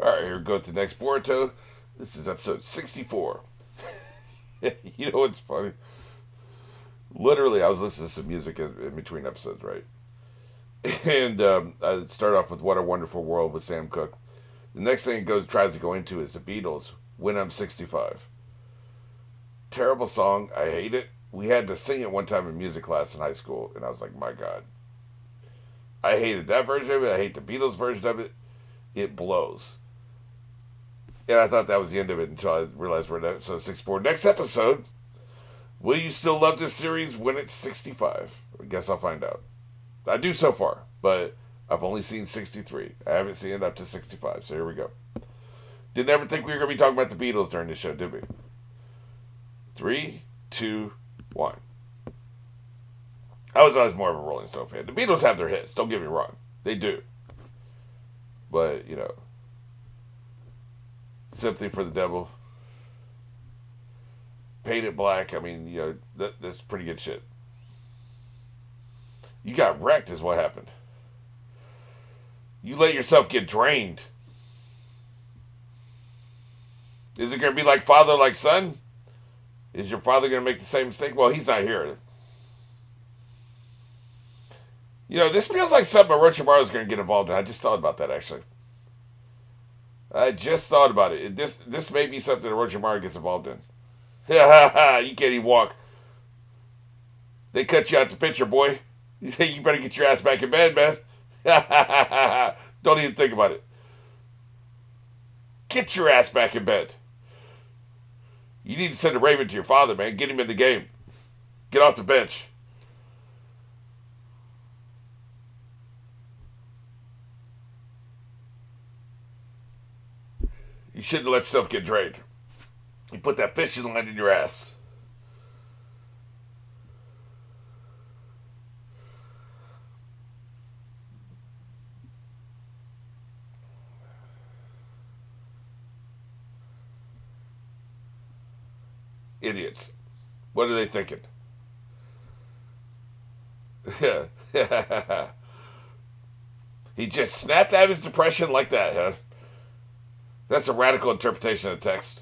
Alright, here we go to the next Boruto. This is episode 64. You know what's funny? Literally, I was listening to some music in between episodes, right? And I start off with What a Wonderful World with Sam Cooke. The next thing it tries to go into is the Beatles, When I'm 65. Terrible song. I hate it. We had to sing it one time in music class in high school, and I was like, my God. I hated that version of it. I hate the Beatles version of it. It blows. And I thought that was the end of it until I realized we're at episode 64. Next episode, will you still love this series when it's 65? I guess I'll find out. I do so far, but I've only seen 63. I haven't seen it up to 65, so here we go. Didn't ever think we were going to be talking about the Beatles during this show, did we? 3, 2, 1. I was always more of a Rolling Stone fan. The Beatles have their hits, don't get me wrong. They do. But, you know, Sympathy for the Devil, Paint It Black, I mean, you know, that's pretty good shit. You got wrecked is what happened. You let yourself get drained. Is it going to be like father, like son? Is your father going to make the same mistake? Well, he's not here. You know, this feels like something Orochimaru is going to get involved in. I just thought about that, actually. I just thought about it. This may be something Orochimaru gets involved in. You can't even walk. They cut you out the picture, boy. You better get your ass back in bed, man. Don't even think about it. Get your ass back in bed. You need to send a Raven to your father, man. Get him in the game. Get off the bench. You shouldn't let yourself get drained. You put that fishing line in your ass. Idiots. What are they thinking? He just snapped out of his depression like that, huh? That's a radical interpretation of the text.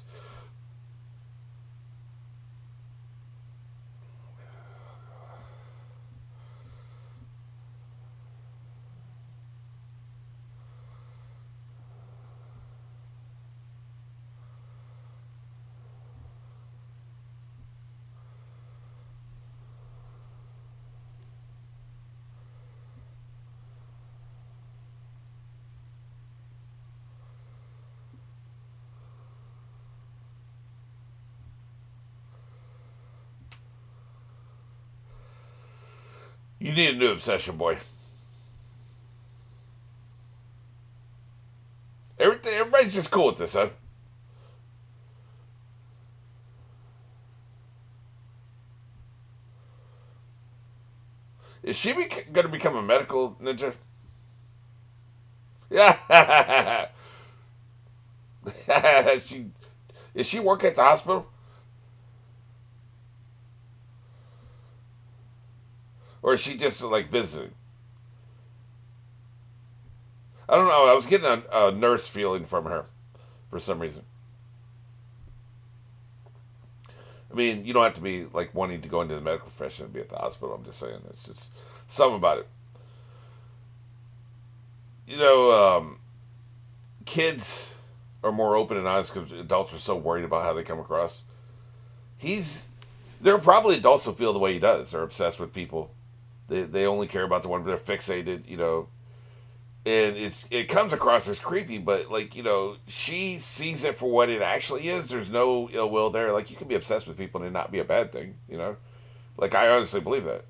You need a new obsession, boy. Everybody's just cool with this, huh? Is she going to become a medical ninja? Yeah. she is she working at the hospital, or is she just like visiting? I don't know. I was getting a nurse feeling from her for some reason. I mean, you don't have to be like wanting to go into the medical profession and be at the hospital. I'm just saying, it's just something about it. You know, kids are more open and honest because adults are so worried about how they come across. He's There are probably adults who feel the way he does. They're obsessed with people. They only care about the one. They're fixated. You know, and it comes across as creepy, but like, you know, she sees it for what it actually is. There's no ill will there. Like, you can be obsessed with people and it not be a bad thing. You know, like, I honestly believe that.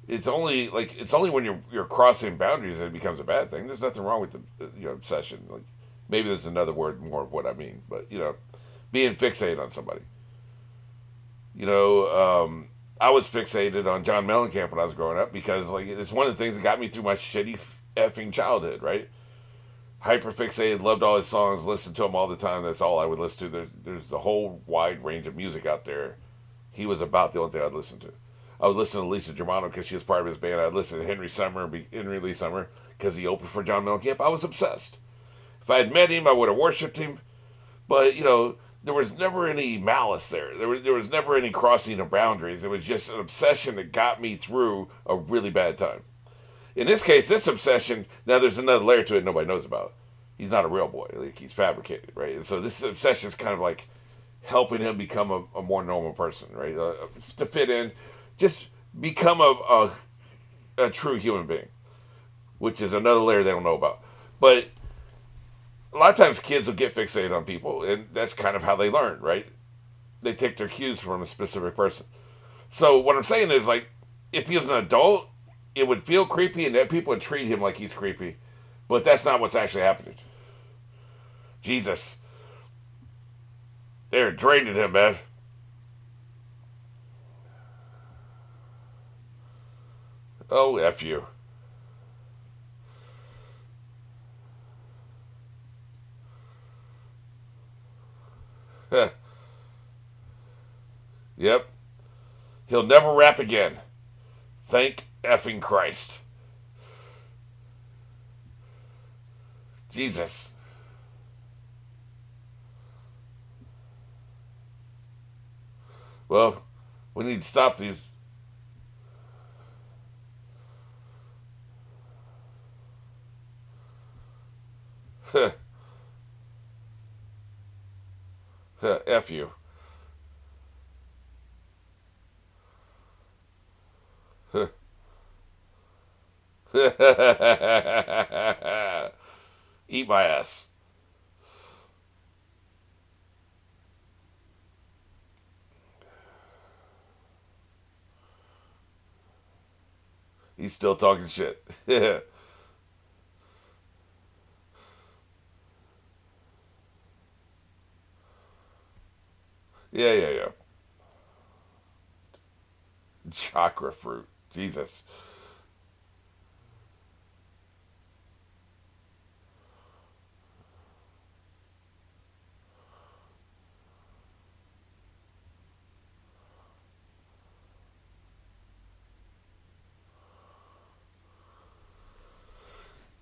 It's only when you're crossing boundaries that it becomes a bad thing. There's nothing wrong with the obsession. Like, maybe there's another word more of what I mean, but you know, being fixated on somebody. You know, I was fixated on John Mellencamp when I was growing up because like it's one of the things that got me through my shitty effing childhood. Right, hyper fixated, loved all his songs, listened to him all the time. That's all I would listen to. There's a whole wide range of music out there. He was about the only thing I'd listen to. I would listen to Lisa Germano because she was part of his band. I'd listen to Henry Lee Summer because he opened for John Mellencamp. I was obsessed. If I had met him, I would have worshipped him. But, there was never any malice there. There was never any crossing of boundaries. It was just an obsession that got me through a really bad time. In this case, this obsession, now there's another layer to it nobody knows about. He's not a real boy. Like, he's fabricated, right? And so this obsession is kind of like helping him become a more normal person, right? To fit in, just become a true human being, which is another layer they don't know about. But a lot of times kids will get fixated on people, and that's kind of how they learn, right? They take their cues from a specific person. So what I'm saying is, like, if he was an adult, it would feel creepy, and that people would treat him like he's creepy. But that's not what's actually happening. Jesus. They're draining him, man. Oh, F you. Yep. He'll never rap again. Thank effing Christ. Jesus. Well, we need to stop these. F you. Eat my ass. He's still talking shit. Yeah, yeah, yeah. Chakra fruit. Jesus.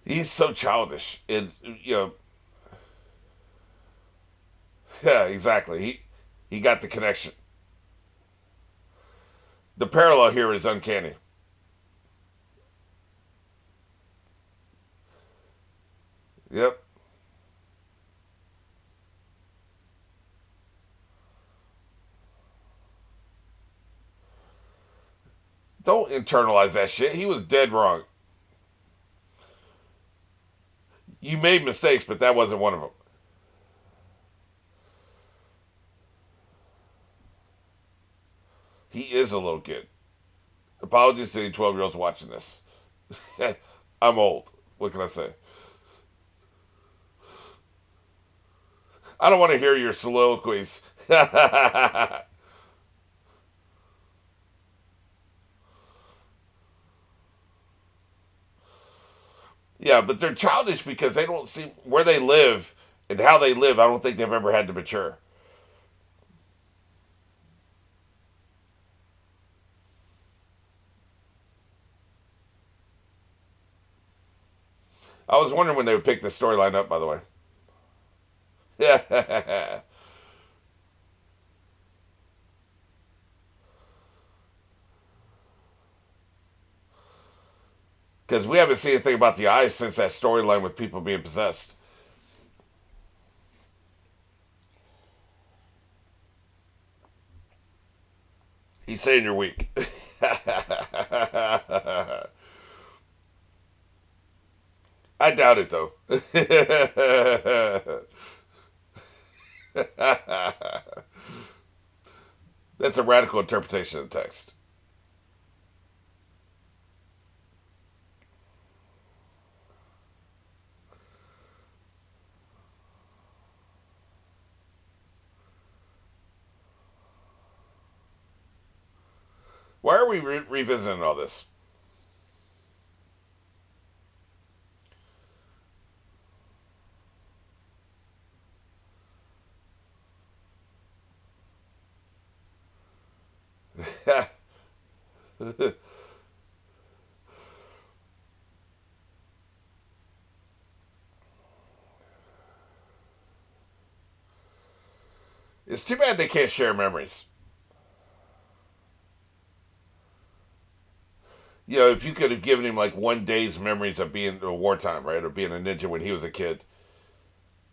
He's so childish. And, yeah, exactly. He got the connection. The parallel here is uncanny. Yep. Don't internalize that shit. He was dead wrong. You made mistakes, but that wasn't one of them. He is a little kid. Apologies to any 12-year-olds watching this. I'm old. What can I say? I don't want to hear your soliloquies. Yeah, but they're childish because they don't see where they live and how they live. I don't think they've ever had to mature. I was wondering when they would pick the storyline up, by the way. Yeah. Because we haven't seen anything about the eyes since that storyline with people being possessed. He's saying you're weak. I doubt it, though. That's a radical interpretation of the text. Why are we revisiting all this? It's too bad they can't share memories. You know, if you could have given him like one day's memories of being a wartime, right, or being a ninja when he was a kid,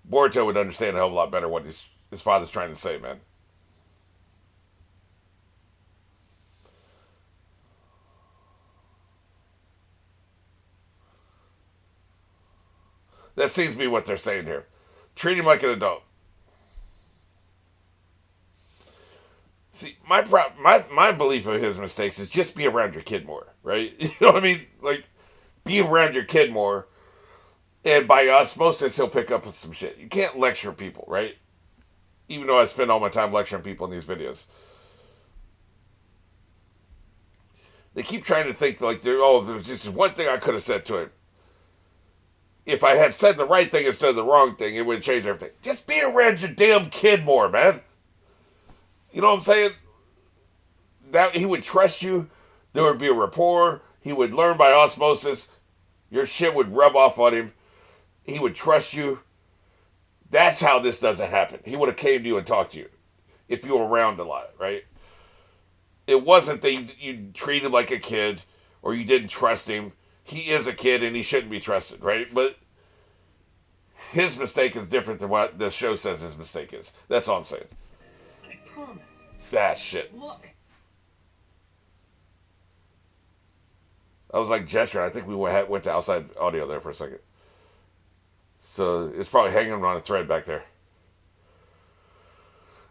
Boruto would understand a hell of a lot better what his father's trying to say, man. That seems to be what they're saying here. Treat him like an adult. See, my belief of his mistakes is just be around your kid more, right? You know what I mean? Like, be around your kid more, and by osmosis, he'll pick up with some shit. You can't lecture people, right? Even though I spend all my time lecturing people in these videos. They keep trying to think like, there's just one thing I could have said to him. If I had said the right thing instead of the wrong thing, it would change everything. Just be around your damn kid more, man. You know what I'm saying? That he would trust you. There would be a rapport. He would learn by osmosis. Your shit would rub off on him. He would trust you. That's how this doesn't happen. He would have came to you and talked to you if you were around a lot, right? It wasn't that you treat him like a kid or you didn't trust him. He is a kid and he shouldn't be trusted, right? But his mistake is different than what the show says his mistake is. That's all I'm saying. I promise. Ah, shit. Look. I was like gesturing. I think we went to outside audio there for a second. So it's probably hanging on a thread back there.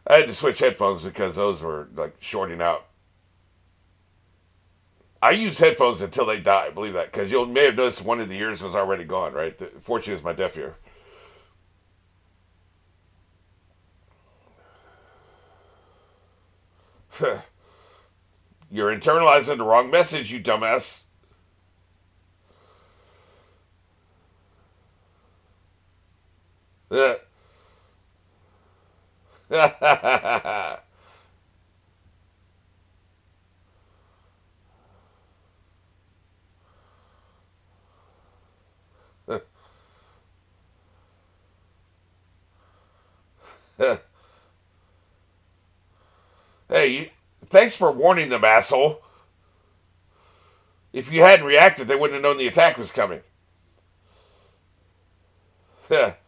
I had to switch headphones because those were like shorting out. I use headphones until they die. Believe that, because you may have noticed one of the ears was already gone. Right? Fortunately, it's my deaf ear. You're internalizing the wrong message, you dumbass. Hey, thanks for warning them, asshole. If you hadn't reacted, they wouldn't have known the attack was coming. Yep.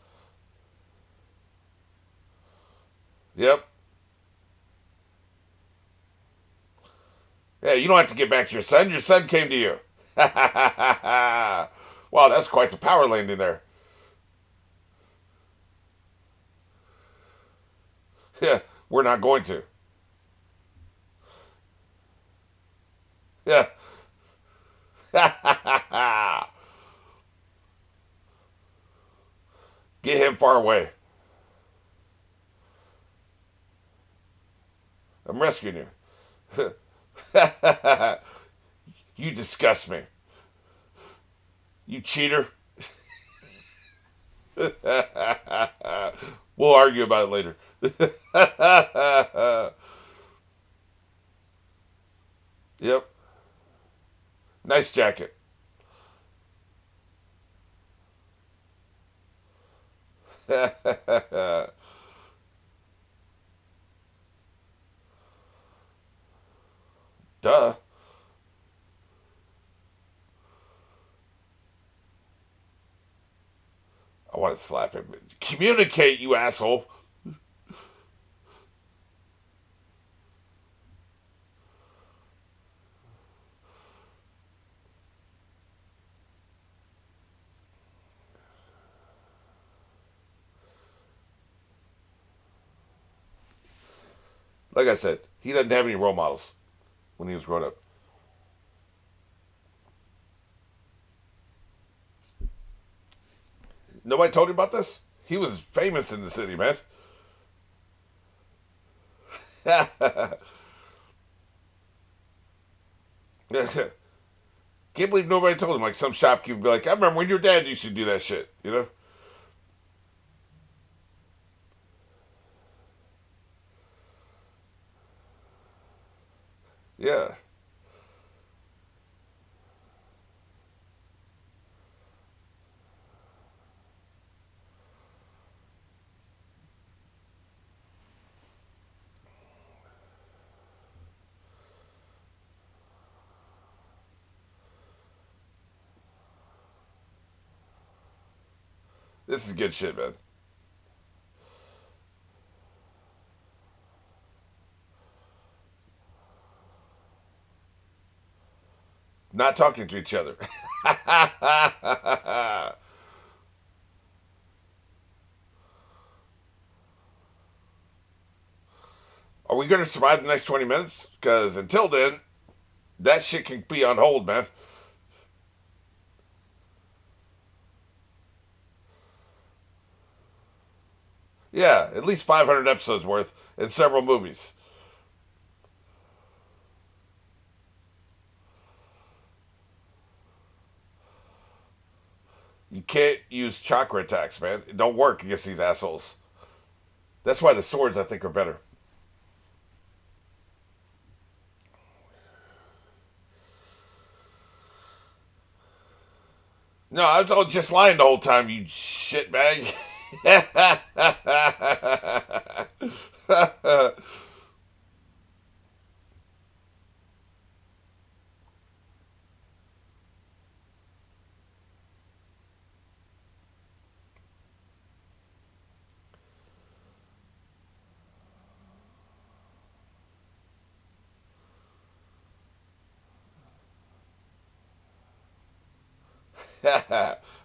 Yeah, you don't have to get back to your son. Your son came to you. Wow, that's quite the power landing there. Yeah, we're not going to. Yeah. Get him far away. I'm rescuing you. You disgust me. You cheater. We'll argue about it later. Yep. Nice jacket. Duh. I want to slap him. Communicate, you asshole. Like I said, he doesn't have any role models when he was growing up. Nobody told you about this? He was famous in the city, man. Can't believe nobody told him. Like some shopkeeper would be like, I remember when your dad used to do that shit, you know? Yeah. This is good shit, man. Not talking to each other. Are we going to survive the next 20 minutes? Because until then, that shit can be on hold, man. Yeah, at least 500 episodes worth and several movies. You can't use chakra attacks, man. It don't work against these assholes. That's why the swords, I think, are better. No, I was just lying the whole time, you shitbag.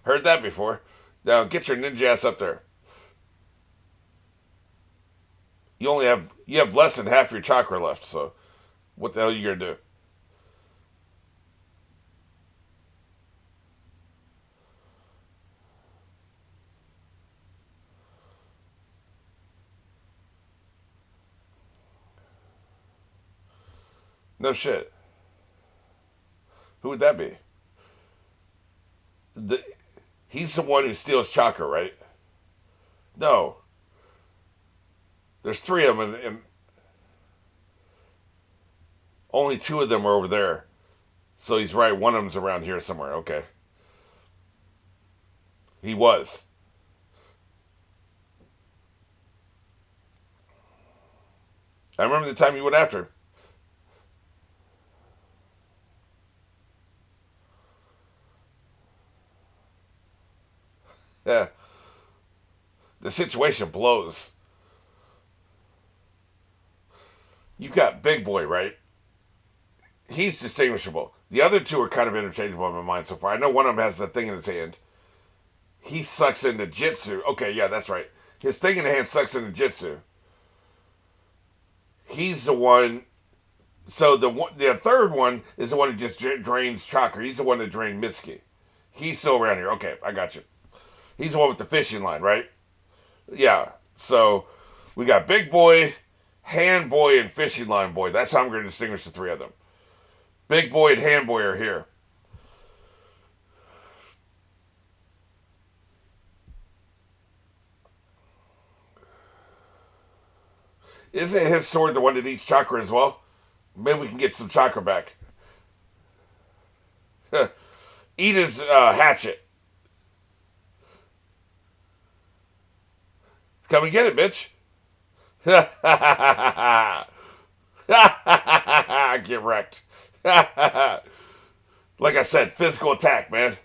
Heard that before. Now get your ninja ass up there. You have less than half your chakra left, so what the hell are you gonna do? No shit. Who would that be? The He's the one who steals chakra, right? No. There's three of them, and only two of them are over there. So he's right. One of them's around here somewhere. Okay. He was. I remember the time you went after him. Yeah. The situation blows. You've got Big Boy, right? He's distinguishable. The other two are kind of interchangeable in my mind so far. I know one of them has the thing in his hand. He sucks into Jitsu. Okay, yeah, that's right. His thing in the hand sucks into Jitsu. He's the one. So the third one is the one who just drains chakra. He's the one that drained Mitsuki. He's still around here. Okay, I got you. He's the one with the fishing line, right? Yeah. So we got Big Boy, Hand Boy, and Fishing Line Boy. That's how I'm going to distinguish the three of them. Big Boy and Hand Boy are here. Isn't his sword the one that eats chakra as well? Maybe we can get some chakra back. Eat his hatchet. Come and get it, bitch. Get wrecked. Like I said, physical attack, man.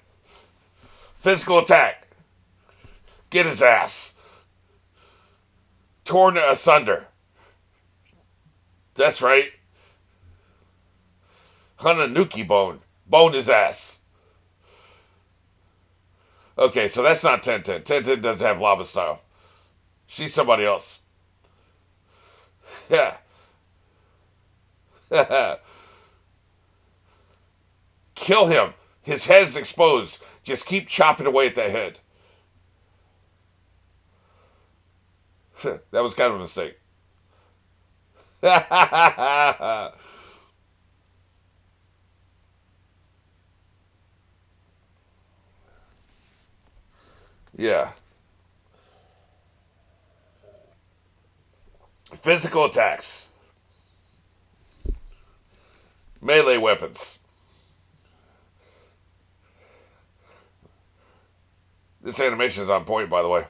Physical attack. Get his ass. Torn asunder. That's right. Hananuki bone. Bone his ass. Okay, so that's not Tenten. Tenten doesn't have lava style. She's somebody else. Yeah. Kill him. His head's exposed. Just keep chopping away at that head. That was kind of a mistake. Yeah. Physical attacks. Melee weapons. This animation is on point, by the way.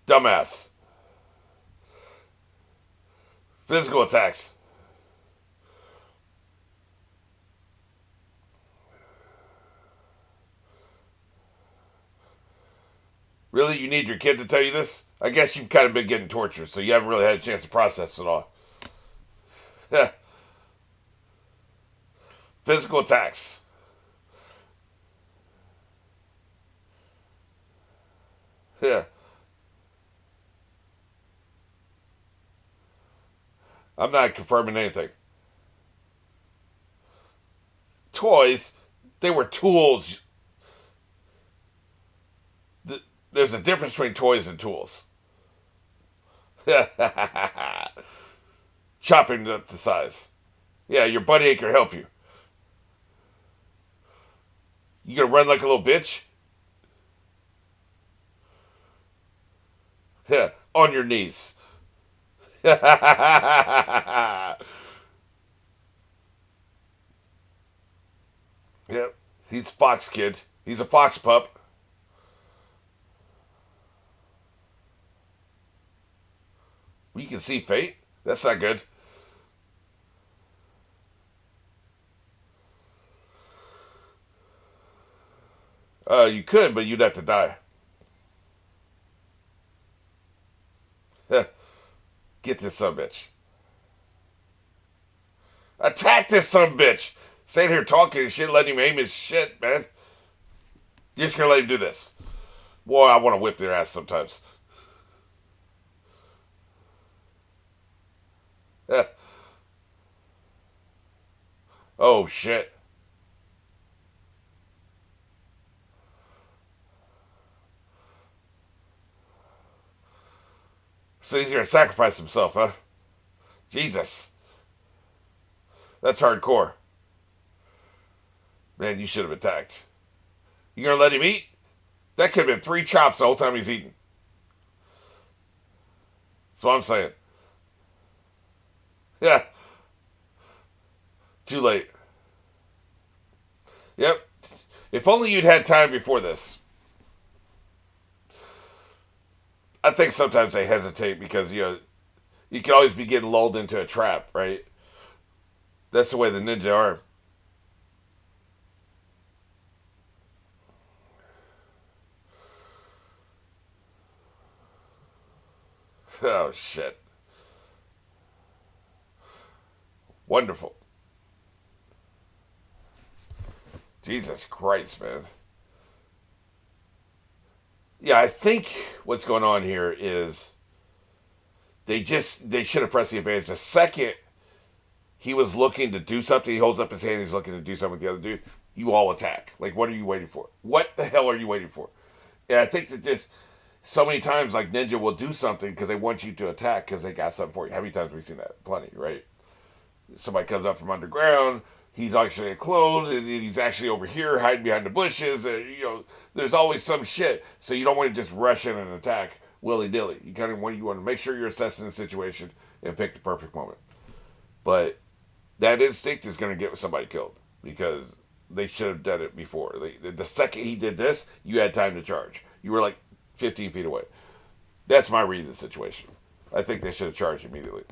Dumbass. Physical attacks. Really? You need your kid to tell you this? I guess you've kind of been getting tortured, so you haven't really had a chance to process it all. Physical attacks. Yeah. I'm not confirming anything. Toys, they were tools. There's a difference between toys and tools. Chopping it up to size. Yeah, your buddy ain't gonna help you. You gonna run like a little bitch? Yeah, on your knees. Yep, he's Fox Kid. He's a Fox pup. You can see fate. That's not good. You could, but you'd have to die. Get this son bitch. Attack this son bitch. Staying here talking and shit, letting him aim his shit, man. You're just gonna let him do this. Boy, I want to whip their ass sometimes. Oh shit. So he's gonna sacrifice himself, huh? Jesus. That's hardcore. Man, you should have attacked. You gonna let him eat? That could have been 3 chops the whole time he's eating. That's what I'm saying. Yeah. Too late. Yep. If only you'd had time before this. I think sometimes they hesitate because, you can always be getting lulled into a trap, right? That's the way the ninja are. Oh, shit. Wonderful. Jesus Christ, man. Yeah, I think what's going on here is they should have pressed the advantage. The second he was looking to do something, he holds up his hand, he's looking to do something with the other dude, you all attack. Like, what are you waiting for? What the hell are you waiting for? And I think that this, so many times, like, Ninja will do something because they want you to attack because they got something for you. How many times have we seen that? Plenty, right? Somebody comes up from underground, he's actually clothed, and he's actually over here hiding behind the bushes. There's always some shit. So you don't want to just rush in and attack willy nilly. You want to make sure you're assessing the situation and pick the perfect moment. But that instinct is going to get somebody killed because they should have done it before. The second he did this, you had time to charge. You were like 15 feet away. That's my read of the situation. I think they should have charged immediately.